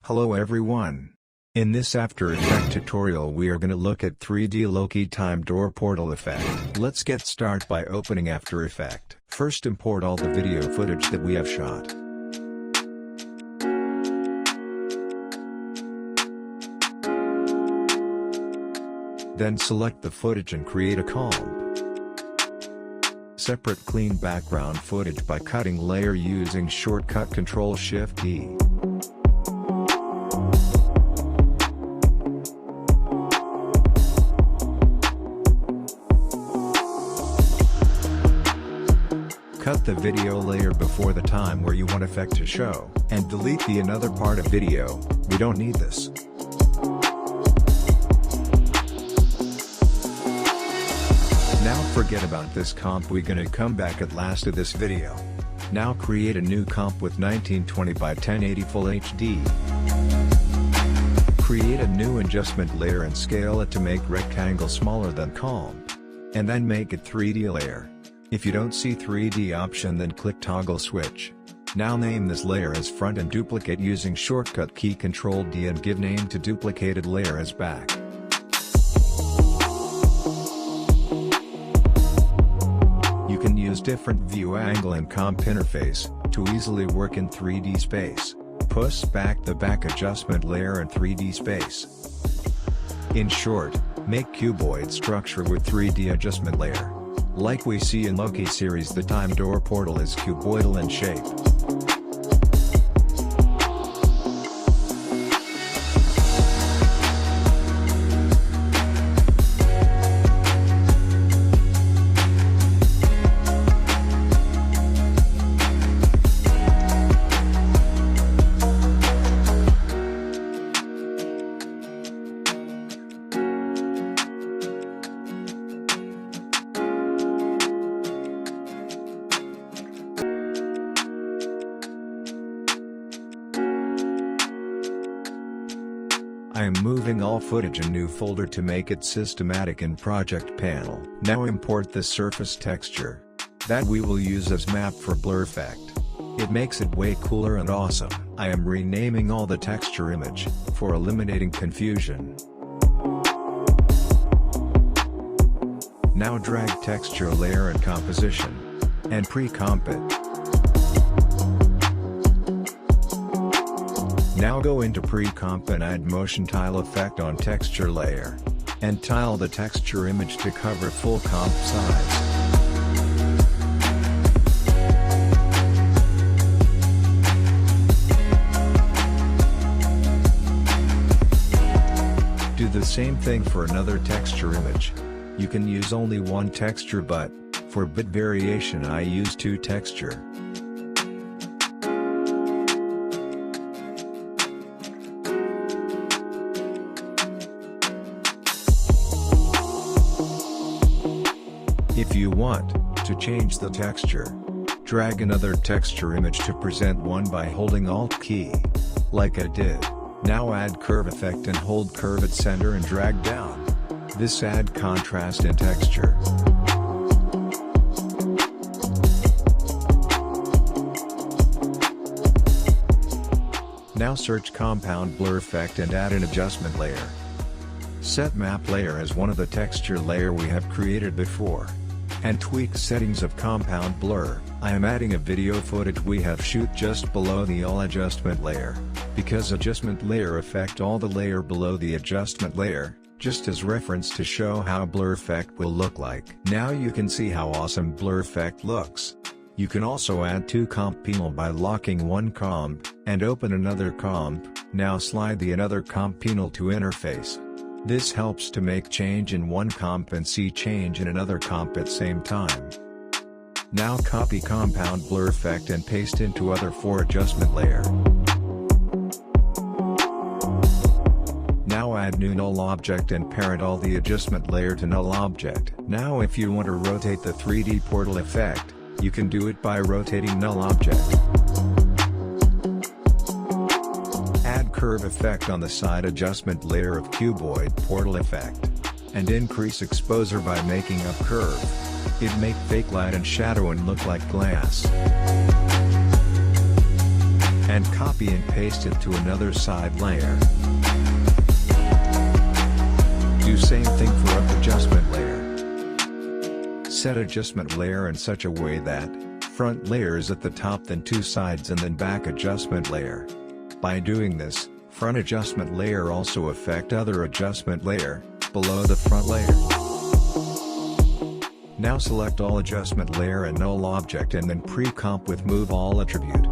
Hello everyone. In this After Effects tutorial we are gonna look at 3D Loki time door portal effect. Let's get started by opening After Effects. First import all the video footage that we have shot. Then select the footage and create a comp. Separate clean background footage by cutting layer using shortcut Ctrl-Shift-D. Cut the video layer before the time where you want effect to show, and delete the another part of video. We don't need this. Now forget about this comp, we're gonna come back at last of this video. Now create a new comp with 1920 by 1080 Full HD. Create a new adjustment layer and scale it to make rectangle smaller than comp. And then make it 3D layer. If you don't see 3D option, then click toggle switch. Now name this layer as front and duplicate using shortcut key Ctrl-D and give name to duplicated layer as back. You can use different view angle and comp interface to easily work in 3D space. Push back the back adjustment layer in 3D space. In short, make cuboid structure with 3D adjustment layer. Like we see in Loki series, the time door portal is cuboidal in shape. I am moving all footage in new folder to make it systematic in project panel. Now import this surface texture that we will use as map for blur effect. It makes it way cooler and awesome. I am renaming all the texture image for eliminating confusion. Now drag texture layer and composition and pre-comp it. Now go into pre-comp and add motion tile effect on texture layer. And tile the texture image to cover full comp size. Do the same thing for another texture image. You can use only one texture, but for bit variation I use two texture. If you want to change the texture, drag another texture image to present one by holding Alt key, like I did. Now add curve effect and hold curve at center and drag down. This add contrast in texture. Now search compound blur effect and add an adjustment layer. Set map layer as one of the texture layer we have created before. And tweak settings of compound blur. I am adding a video footage we have shoot just below the all adjustment layer, because adjustment layer affect all the layer below the adjustment layer, just as reference to show how blur effect will look like. Now you can see how awesome blur effect looks. You can also add two comp panel by locking one comp, and open another comp. Now slide the another comp panel to interface. This helps to make change in one comp and see change in another comp at same time. Now copy compound blur effect and paste into other 4 adjustment layer. Now add new null object and parent all the adjustment layer to null object. Now if you want to rotate the 3D portal effect, you can do it by rotating null object. Curve effect on the side adjustment layer of cuboid portal effect. And increase exposure by making up curve. It make fake light and shadow and look like glass. and copy and paste it to another side layer. Do same thing for up adjustment layer. Set adjustment layer in such a way that front layer is at the top, then two sides, and then back adjustment layer. By doing this, front adjustment layer also affect other adjustment layer below the front layer. Now select all adjustment layer and null object, and then pre-comp with move all attribute.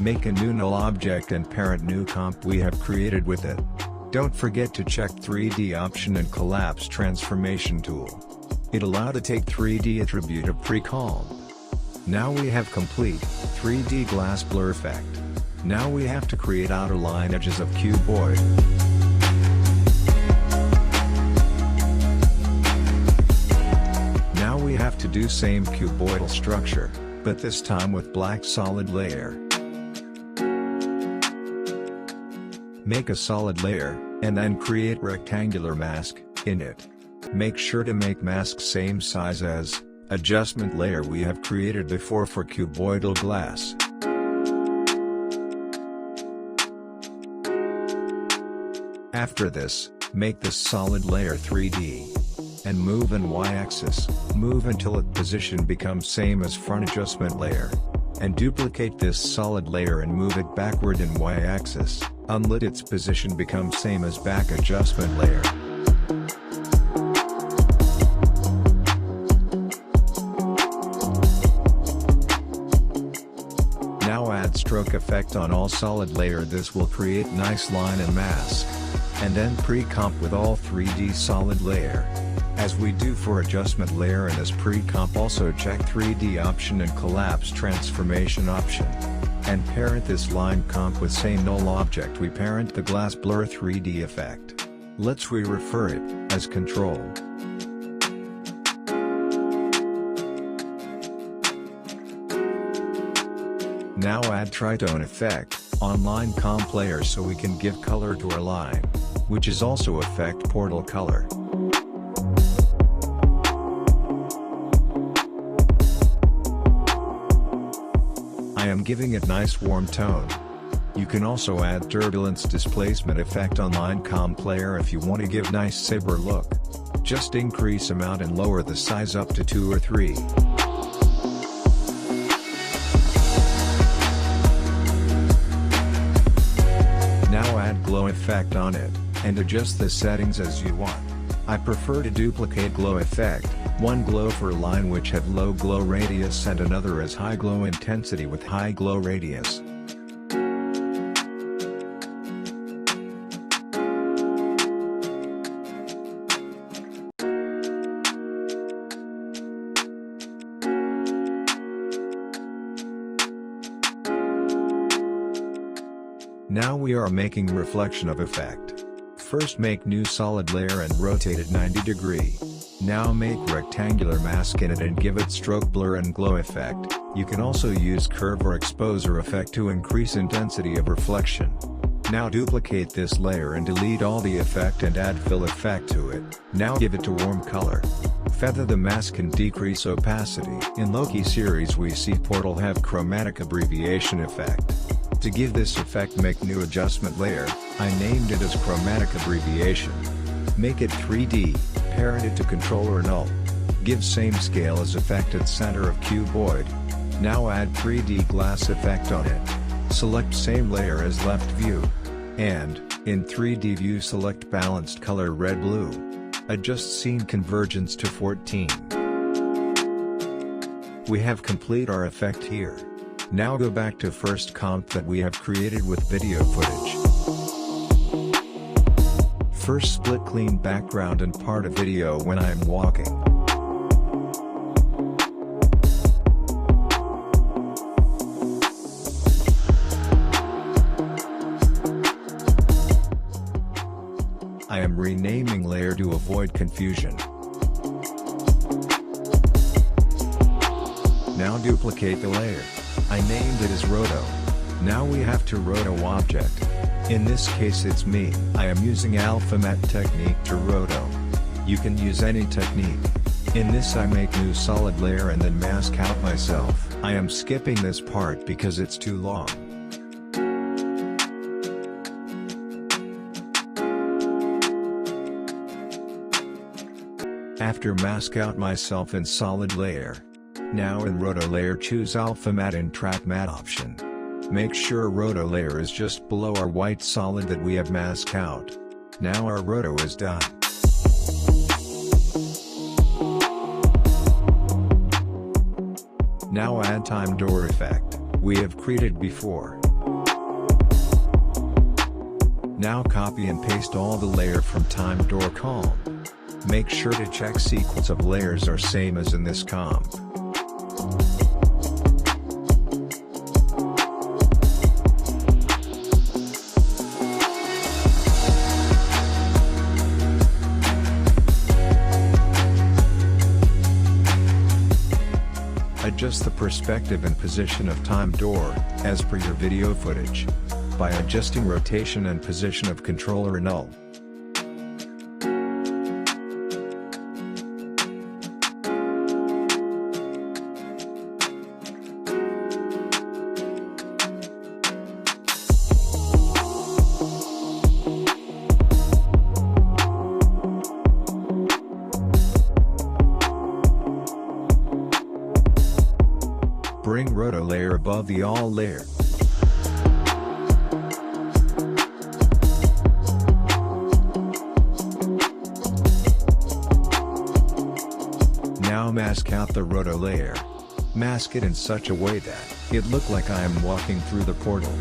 Make a new null object and parent new comp we have created with it. Don't forget to check 3D option and collapse transformation tool. It allow to take 3D attribute of precomp. Now we have complete 3D glass blur effect. Now we have to create outer line edges of cuboid. Now we have to do same cuboidal structure, but this time with black solid layer. Make a solid layer, and then create rectangular mask in it. Make sure to make mask same size as adjustment layer we have created before for cuboidal glass. After this, make this solid layer 3D. And move in Y-axis, move until its position becomes same as front adjustment layer. And duplicate this solid layer and move it backward in Y-axis, unlit its position becomes same as back adjustment layer. Now add stroke effect on all solid layer, this will create nice line and mask. And then pre-comp with all 3D solid layer. As we do for adjustment layer, and as pre-comp also check 3D option and collapse transformation option. And parent this line comp with same null object we parent the glass blur 3D effect. Let's re-refer it as control. Now add tritone effect on line comp layer so we can give color to our line, which is also affect portal color. I am giving it nice warm tone. You can also add turbulence displacement effect on line comp layer if you want to give nice saber look. Just increase amount and lower the size up to 2 or 3. Now add glow effect on it, and adjust the settings as you want. I prefer to duplicate glow effect, one glow for line which have low glow radius and another as high glow intensity with high glow radius. Now we are making reflection of effect. First make new solid layer and rotate it 90 degree. Now make rectangular mask in it and give it stroke blur and glow effect. You can also use curve or exposure effect to increase intensity of reflection. Now duplicate this layer and delete all the effect and add fill effect to it. Now give it to warm color. Feather the mask and decrease opacity. In Loki series we see portal have chromatic abbreviation effect. To give this effect make new adjustment layer, I named it as chromatic abbreviation. Make it 3D, parent it to controller null. Give same scale as effect at center of cuboid. Now add 3D glass effect on it. Select same layer as left view. And, in 3D view select balanced color red blue. Adjust scene convergence to 14. We have complete our effect here. Now go back to first comp that we have created with video footage. First split clean background and part of video when I am walking. I am renaming layer to avoid confusion. Now duplicate the layer. I named it as roto. Now we have to roto object. In this case it's me. I am using alpha matte technique to roto. You can use any technique. In this I make new solid layer and then mask out myself. I am skipping this part because it's too long. After mask out myself in solid layer. Now in roto layer choose alpha matte and track matte option. Make sure roto layer is just below our white solid that we have masked out. Now our roto is done. Now add time door effect, we have created before. Now copy and paste all the layer from time door comp. Make sure to check sequence of layers are same as in this comp. Adjust the perspective and position of time door, as per your video footage, by adjusting rotation and position of controller and null. Bring roto layer above the all layer. Now mask out the roto layer. Mask it in such a way that it look like I am walking through the portal.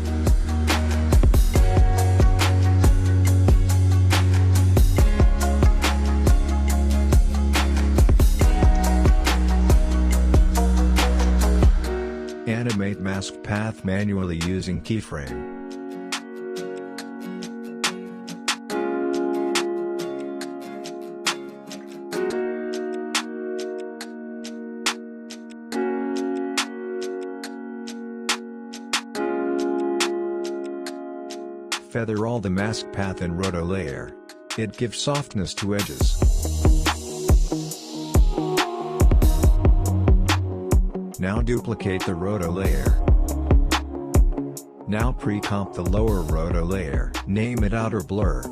Animate mask path manually using keyframe. Feather all the mask path in roto layer. It gives softness to edges. Now duplicate the roto layer. Now pre-comp the lower roto layer. Name it outer blur.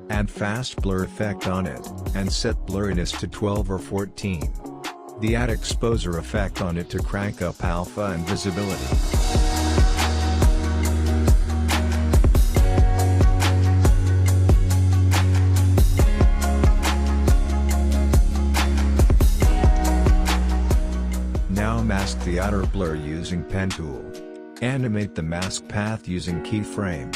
Add fast blur effect on it, and set blurriness to 12 or 14. The add exposure effect on it to crank up alpha and visibility. Now mask the outer blur using pen tool. Animate the mask path using keyframe.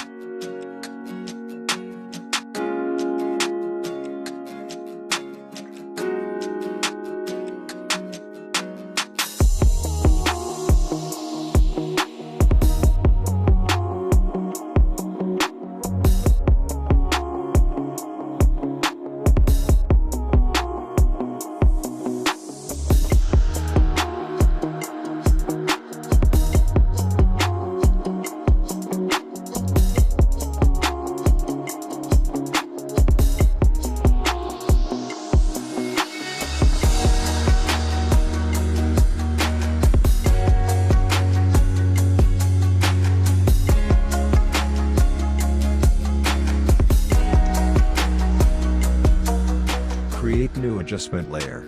Create new adjustment layer.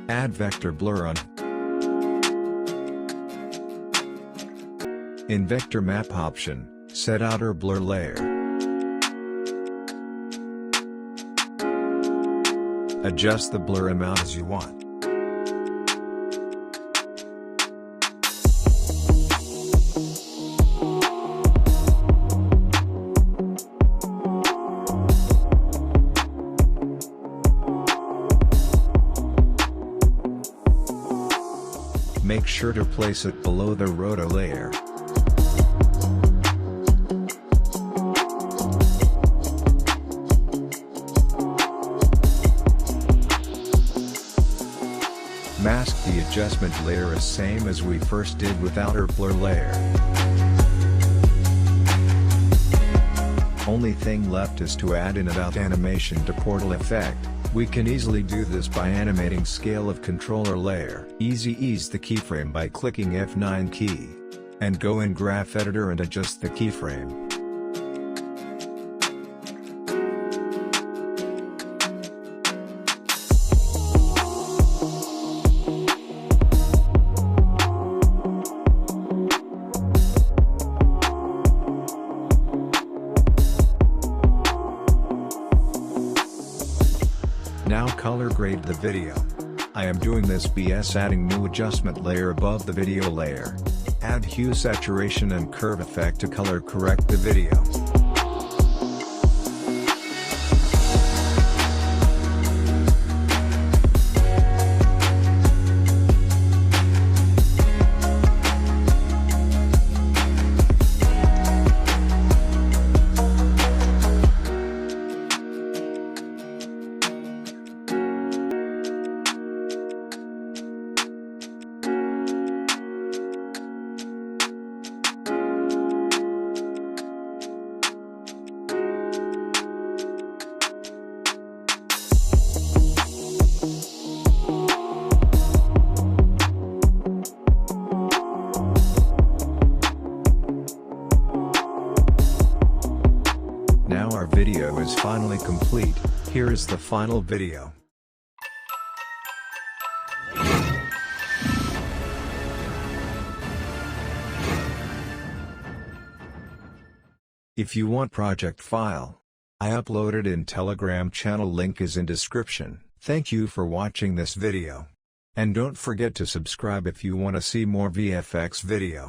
Add vector blur on. In vector map option, set outer blur layer. Adjust the blur amount as you want. Make sure to place it below the roto layer. Mask the adjustment layer as same as we first did with outer blur layer. only thing left is to add in about animation to portal effect. We can easily do this by animating scale of controller layer. Ease the keyframe by clicking F9 key. And go in graph editor and adjust the keyframe. Now color grade the video. I am doing this BS adding new adjustment layer above the video layer. Add hue saturation and curve effect to color correct the video. Now our video is finally complete. Here is the final video. If you want project file, I uploaded in Telegram channel, link is in description. Thank you for watching this video. And don't forget to subscribe if you want to see more VFX video.